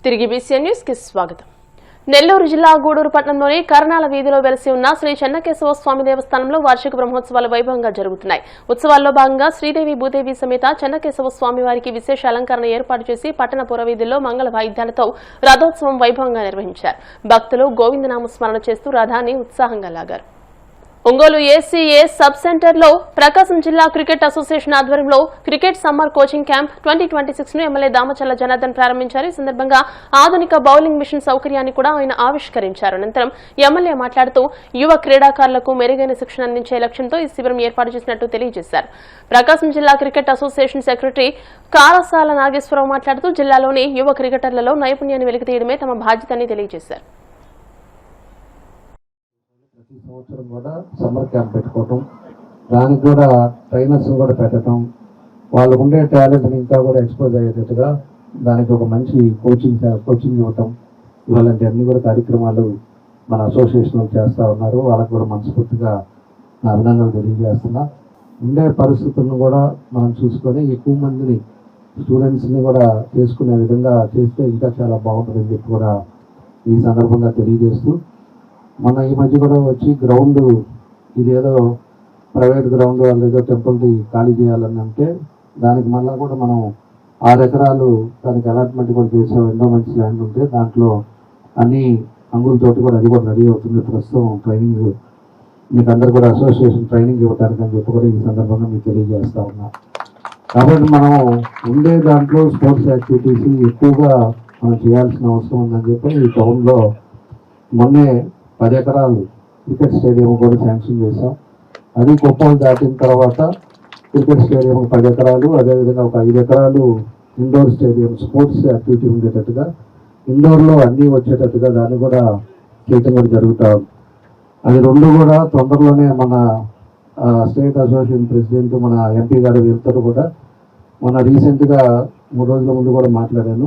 తిరిగి BCN news కి స్వాగతం. నెల్లూరు జిల్లా గూడూరు పట్టణంలోని కర్ణాల వీధిలో వెలసి ఉన్న శ్రీ చెన్నకేశవ స్వామి దేవస్థానంలో వార్షిక బ్రహ్మోత్సవాలు వైభవంగా జరుగుతున్నాయి. ఉత్సవాల్లో భాగంగా శ్రీదేవి భూదేవి సమేత చెన్నకేశవ స్వామి వారికి విశేష అలంకరణ ఏర్పాటు చేసి పట్టణ పురవీధుల్లో మంగళ వాయిద్యాలతో రథోత్సవం వైభవంగా నిర్వహించారు. భక్తులు గోవిందనామ స్మరణ చేస్తూ రథాన్ని ఉత్సాహంగా లాగారు. ఒంగోలు ఏసీఏ సబ్ సెంటర్లో ప్రకాశం జిల్లా క్రికెట్ అసోసియేషన్ ఆధ్వర్యంలో క్రికెట్ సమ్మర్ కోచింగ్ క్యాంప్ 2026 ను ఎమ్మెల్యే దామచల్ల జనార్దన్ ప్రారంభించారు. ఈ సందర్భంగా ఆధునిక బౌలింగ్ మిషన్ సౌకర్యాన్ని కూడా ఆయన ఆవిష్కరించారు. అనంతరం ఎమ్మెల్యే మాట్లాడుతూ యువ క్రీడాకారులకు మెరుగైన శిక్షణ అందించే లక్ష్యంతో ఈ శిబిరం ఏర్పాటు చేసినట్టు తెలియజేశారు. ప్రకాశం జిల్లా cricket association secretary Karasala Nageswararao మాట్లాడుతూ జిల్లాలోని యువ క్రికెటర్లలో నైపుణ్యాన్ని వెలికితీయడమే తమ బాధ్యతని తెలియజేశారు. ప్రతి సంవత్సరం కూడా సమ్మర్ క్యాంప్ పెట్టుకోవటం, దానికి కూడా ట్రైనర్స్ కూడా పెట్టడం, వాళ్ళకు ఉండే టాలెంట్ని ఇంకా కూడా ఎక్స్పోజ్ అయ్యేటట్టుగా దానికి ఒక మంచి కోచింగ్ ఇవ్వటం, ఇలాంటి అన్ని కూడా కార్యక్రమాలు మన అసోసియేషన్ చేస్తూ ఉన్నారు. వాళ్ళకు కూడా మనస్ఫూర్తిగా నా అభినందనలు తెలియజేస్తున్నా. ఉండే పరిస్థితులను కూడా మనం చూసుకొని ఎక్కువ మందిని స్టూడెంట్స్ని కూడా చేసుకునే విధంగా చేస్తే ఇంకా చాలా బాగుంటుందని చెప్పి కూడా ఈ సందర్భంగా తెలియజేస్తూ, మన ఈ మధ్య కూడా వచ్చి గ్రౌండ్ ఇదేదో ప్రైవేట్ గ్రౌండ్ వాళ్ళు ఏదో టెంపుల్ది ఖాళీ చేయాలని అంటే దానికి మళ్ళీ కూడా మనం 6 ఎకరాలు దానికి అలాట్మెంట్ కూడా చేసాం. ఎండోమెంట్స్ ల్యాండ్ ఉంటే దాంట్లో అన్ని అంగులతోటి కూడా అది కూడా రెడీ అవుతుంది. ప్రస్తుతం ట్రైనింగ్ మీకు అందరు కూడా అసోసియేషన్ ట్రైనింగ్ ఇవ్వడానికి అని చెప్పి కూడా ఈ సందర్భంగా మీకు తెలియజేస్తా ఉన్నా. కాబట్టి మనం ఉండే దాంట్లో స్పోర్ట్స్ యాక్టివిటీస్ ఎక్కువగా మనం చేయాల్సిన అవసరం ఉందని చెప్పి ఈ టౌన్లో మొన్నే 10 ఎకరాలు క్రికెట్ స్టేడియం కూడా శాంక్షన్ చేశాం. అది కుప్పలు దాటిన తర్వాత క్రికెట్ స్టేడియం 10 ఎకరాలు, అదేవిధంగా ఒక 5 ఎకరాలు ఇండోర్ స్టేడియం స్పోర్ట్స్ యాక్టివిటీ ఉండేటట్టుగా ఇండోర్లో అన్నీ వచ్చేటట్టుగా దాన్ని కూడా చేయటం కూడా జరుగుతూ ఉంది. అది రెండు కూడా తొందరలోనే మన స్టేట్ అసోసియేషన్ ప్రెసిడెంట్ మన ఎంపీ గారు వీళ్ళతో కూడా మన రీసెంట్గా 3 రోజుల ముందు కూడా మాట్లాడాను.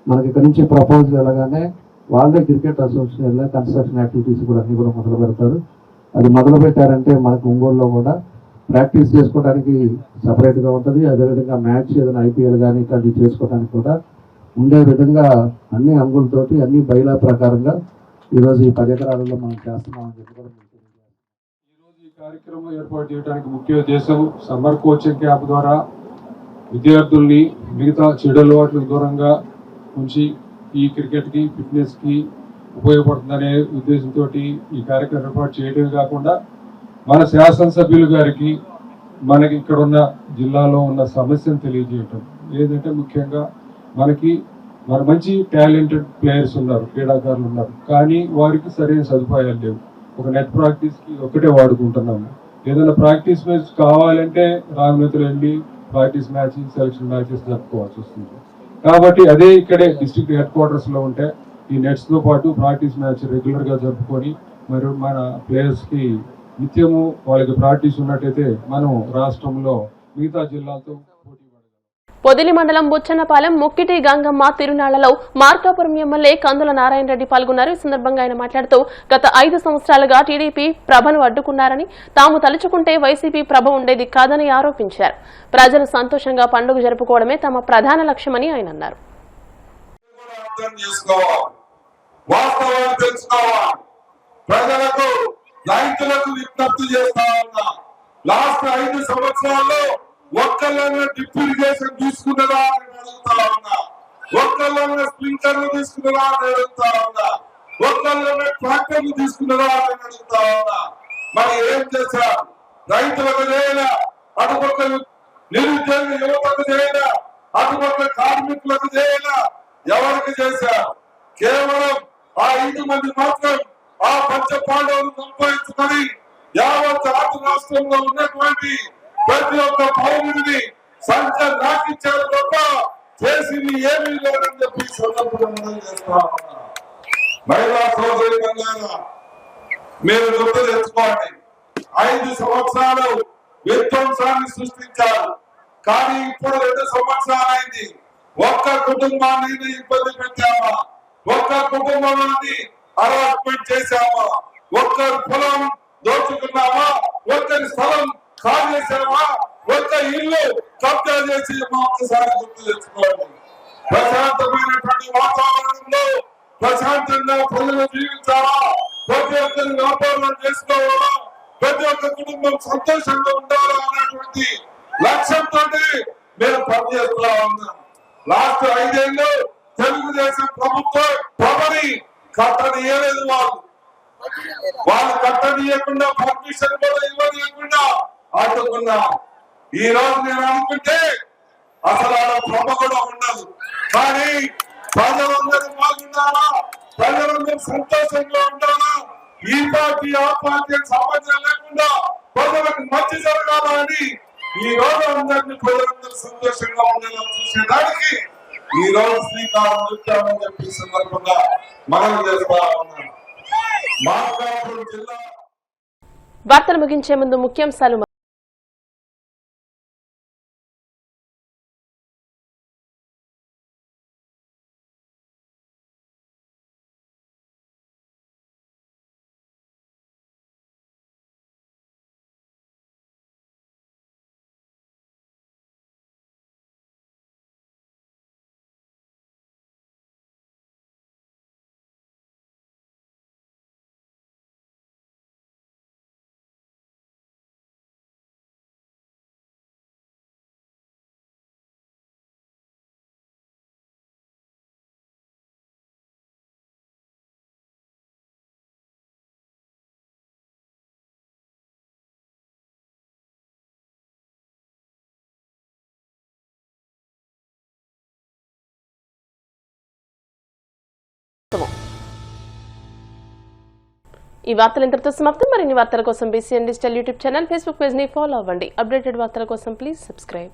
మనకి ఇక్కడి నుంచి ప్రపోజల్ వెళ్ళగానే వాళ్ళే క్రికెట్ అసోసియేషన్ కన్స్ట్రక్షన్ యాక్టివిటీస్ కూడా అన్ని కూడా మొదలు పెడతారు. అది మొదలు పెట్టారంటే మనకు ఒంగోలులో కూడా ప్రాక్టీస్ చేసుకోవడానికి సపరేట్గా ఉంటుంది. అదేవిధంగా మ్యాచ్ ఏదైనా ఐపీఎల్ కానీ ఇట్లాంటివి చేసుకోవడానికి కూడా ఉండే విధంగా అన్ని అంగులతోటి అన్ని బైలా ప్రకారంగా ఈరోజు ఈ 10 ఎకరాలలో మనం చేస్తున్నామని చెప్పి కూడా ఈరోజు ఈ కార్యక్రమం ఏర్పాటు చేయడానికి ముఖ్య ఉద్దేశం సమ్మర్ కోచింగ్ క్యాంప్ ద్వారా విద్యార్థుల్ని మిగతా చెడు అలవాట్లకు దూరంగా ఉంచి ఈ క్రికెట్కి ఫిట్నెస్కి ఉపయోగపడుతుందనే ఉద్దేశంతో ఈ కార్యక్రమం ఏర్పాటు చేయడమే కాకుండా మన శాసనసభ్యులు గారికి మనకి ఇక్కడ ఉన్న జిల్లాలో ఉన్న సమస్యను తెలియజేయటం. ఏదంటే ముఖ్యంగా మన మంచి టాలెంటెడ్ ప్లేయర్స్ ఉన్నారు, క్రీడాకారులు ఉన్నారు, కానీ వారికి సరైన సదుపాయాలు లేవు. ఒక నెట్ ప్రాక్టీస్కి ఒకటే వాడుకుంటున్నాము. ఏదైనా ప్రాక్టీస్ మ్యాచ్ కావాలంటే రామనేతులు వెళ్ళి ప్రాక్టీస్ మ్యాచ్ సెలక్షన్ మ్యాచెస్ జరుపుకోవాల్సి వస్తుంది. కాబట్టి అదే ఇక్కడే డిస్ట్రిక్ట్ హెడ్ క్వార్టర్స్లో ఉంటే ఈ నెట్స్తో పాటు ప్రాక్టీస్ మ్యాచ్ రెగ్యులర్గా జరుపుకొని మరి మన ప్లేయర్స్కి నిత్యము వాళ్ళకి ప్రాక్టీస్ ఉన్నట్టయితే మనం రాష్ట్రంలో మిగతా జిల్లాలతో పోటీ పడగలం. పొదిలి మండలం బుచ్చన్నపాలెం ముక్కిటి గంగమ్మ తిరునాళ్లలో మార్కాపురం ఎమ్మెల్యే కందుల నారాయణ రెడ్డి పాల్గొన్నారు. ఈ సందర్భంగా ఆయన మాట్లాడుతూ గత 5 సంవత్సరాలుగా టీడీపీ ప్రభను అడ్డుకున్నారని, తాము తలుచుకుంటే వైసీపీ ప్రభ ఉండేది కాదని ఆరోపించారు. ప్రజలు సంతోషంగా పండుగ జరుపుకోవడమే తమ ప్రధాన లక్ష్యమని ఆయన అన్నారు. ప్రజలకు రైతులకు విజ్ఞప్తి చేస్తా ఉన్నా, లాస్ట్ 5 సంవత్సరాల్లో ఒక్కళ్ళైనా డ్రిప్ ఇరిగేషన్ తీసుకున్నదా అని అడుగుతా ఉన్నా, ఒక్కళ్ళైనా స్ప్రింక్లర్లు తీసుకున్నదా అని అడుగుతా ఉన్నా, ఒక్కళ్ళైనా ట్రాక్టర్లు తీసుకున్నదా అని అడుగుతా ఉన్నా. మరి ఏం చేశారు? రైతులకు చేయలే, అటుపక్క నిరుద్యోగ యువతకు చేయలే, అటుపక్క కార్మికులకు చేయలే. ఎవరికి చేశారు? కేవలం ఆ 5 మంది మాత్రం ఆ పంచపాండవులు సంపాదించుకొని యావత్ ఆంధ్ర రాష్ట్రంలో ఉన్నటువంటి ప్రతి ఒక్క పౌరుడిని సంఖ్య నాకిచ్చారు తప్ప చేసింది ఏమీ లేదని చెప్పి సందర్భంగా చేస్తా ఉన్నా. మహిళా సోదరి మీరు గుర్తు తెచ్చుకోండి, 5 సంవత్సరాలు విధ్వంసాన్ని సృష్టించారు. కానీ ఇప్పుడు 2 సంవత్సరాలైంది. ఒక్క కుటుంబాన్ని ఇబ్బంది పెట్టామా? ఒక్క కుటుంబాన్ని అలాట్మెంట్ చేశామా? ఒక్కరి పొలం దోచుకున్నామా? ఒక్కరి స్థలం ఖాళీ చేశామా? ఒక్క ఇల్లు కబ్జా చేసి ఒక్కసారి గుర్తు తెచ్చుకోండి. ప్రశాంతమైనటువంటి వాతావరణం సురక్షితంగా ప్రజలు జీవించాలా, ప్రతి ఒక్కరు వ్యాపారాలు చేసుకోవాలా, ప్రతి ఒక్క కుటుంబం సంతోషంగా ఉండాలా అనేటువంటి లక్ష్యంతో మేము పనిచేస్తా ఉన్నాం. లాస్ట్ 5 ఏళ్ళు తెలుగుదేశం ప్రభుత్వం ప్రభుని కట్టనీయలేదు. వాళ్ళు కట్టనీయకుండా పర్మిషన్ కూడా ఇవ్వనీయకుండా అడ్డుకున్నా. ఈ రోజు నేను అనుకుంటే అసలు ఆడ ప్రభ కూడా ఉండదు. కానీ ప్రజలందరూ బాగుండాలా, ప్రజలందరూ సంతోషంగా ఉండాలా, ఈ పార్టీ ఆ పార్టీ సంబంధం లేకుండా ప్రజలకు మంచి జరగాలని ఈ రోజు అందరినీ ప్రజలందరూ సంతోషంగా ఉండాలని చూసేదానికి ఈ రోజు శ్రీకారం చుట్టామని చెప్పి సందర్భంగా మనం చేస్తా ఉన్నాం. మార్కాపురం జిల్లా వార్తలు ముగించే ముందు ముఖ్యాంశాలు ఈ వార్తలు ఇంతటితో సమాప్తం. మరిన్ని వార్తల కోసం BCN digital YouTube channel, Facebook page ని ఫాలో అవ్వండి. అప్డేటెడ్ వార్తల కోసం ప్లీజ్ సబ్స్క్రైబ్.